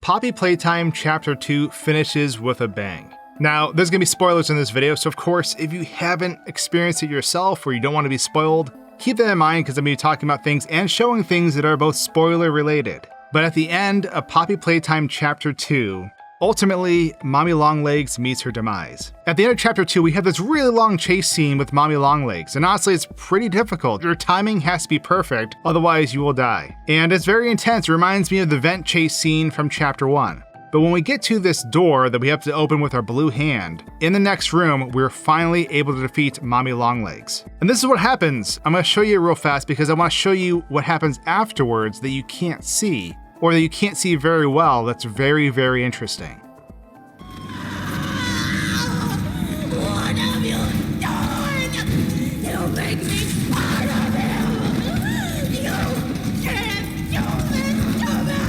Poppy Playtime Chapter 2 finishes with a bang. Now, there's gonna be spoilers in this video, so of course, if you haven't experienced it yourself or you don't want to be spoiled, keep that in mind because I'm gonna be talking about things and showing things that are both spoiler related. But at the end of Poppy Playtime Chapter 2, ultimately, Mommy Longlegs meets her demise. At the end of Chapter 2, we have this really long chase scene with Mommy Longlegs, and honestly, it's pretty difficult. Your timing has to be perfect, otherwise you will die. And it's very intense. It reminds me of the vent chase scene from Chapter 1. But when we get to this door that we have to open with our blue hand, in the next room, we're finally able to defeat Mommy Longlegs. And this is what happens. I'm gonna show you real fast because I wanna show you what happens afterwards that you can't see, or that you can't see very well. That's very, very interesting. What have you done? You make me part of you! You can't do this to me!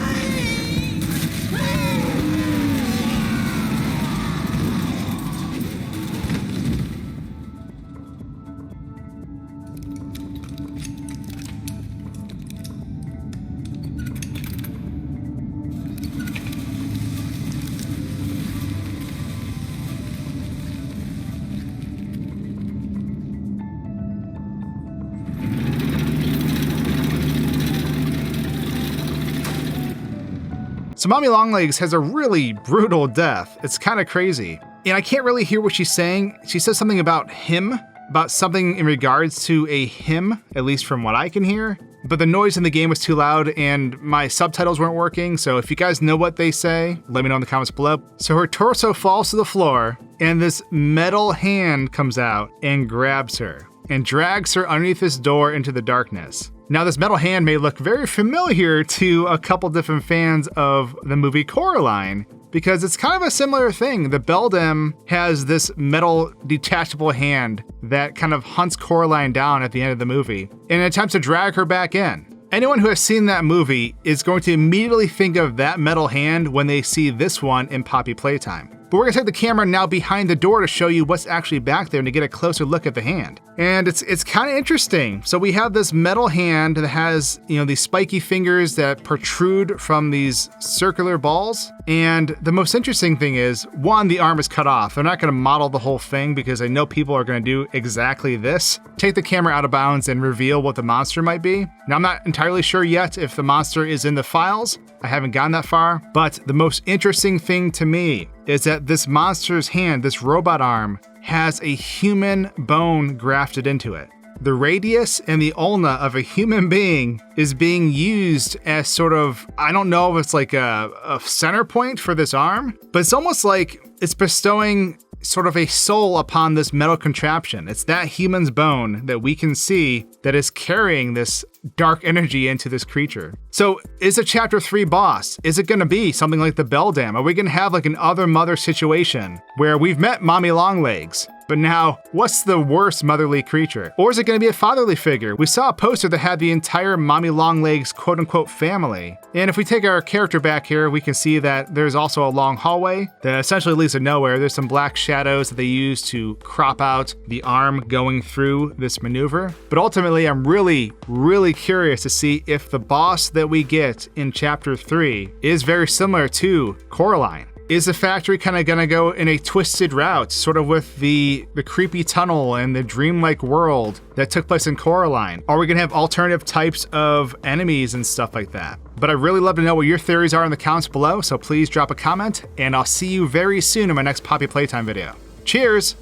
So Mommy Longlegs has a really brutal death. It's kind of crazy. And I can't really hear what she's saying. She says something about him, about something in regards to a him, at least from what I can hear. But the noise in the game was too loud and my subtitles weren't working. So if you guys know what they say, let me know in the comments below. So her torso falls to the floor and this metal hand comes out and grabs her and drags her underneath this door into the darkness. Now, this metal hand may look very familiar to a couple different fans of the movie Coraline, because it's kind of a similar thing. The beldam has this metal detachable hand that kind of hunts Coraline down at the end of the movie and attempts to drag her back in. Anyone who has seen that movie is going to immediately think of that metal hand when they see this one in Poppy Playtime. But we're gonna take the camera now behind the door to show you what's actually back there and to get a closer look at the hand. And it's kind of interesting. So we have this metal hand that has, these spiky fingers that protrude from these circular balls. And the most interesting thing is, one, the arm is cut off. They're not gonna model the whole thing because I know people are gonna do exactly this. Take the camera out of bounds and reveal what the monster might be. Now, I'm not entirely sure yet if the monster is in the files. I haven't gotten that far, but the most interesting thing to me is that this monster's hand, this robot arm, has a human bone grafted into it. The radius and the ulna of a human being is being used as sort of, I don't know if it's like a center point for this arm, but it's almost like it's bestowing sort of a soul upon this metal contraption. It's that human's bone that we can see that is carrying this dark energy into this creature. So is a Chapter 3 boss? Is it gonna be something like the beldam? Are we gonna have like an other mother situation where we've met Mommy Longlegs, but now what's the worst motherly creature? Or is it gonna be a fatherly figure? We saw a poster that had the entire Mommy Longlegs quote unquote family. And if we take our character back here, we can see that there's also a long hallway that essentially leads to nowhere. There's some black shadows that they use to crop out the arm going through this maneuver. But ultimately, I'm really, really curious to see if the boss that we get in Chapter 3 is very similar to Coraline. Is the factory kind of gonna go in a twisted route, sort of with the creepy tunnel and the dreamlike world that took place in Coraline? Are we gonna have alternative types of enemies and stuff like that? But I'd really love to know what your theories are in the comments below, so please drop a comment, and I'll see you very soon in my next Poppy Playtime video. Cheers!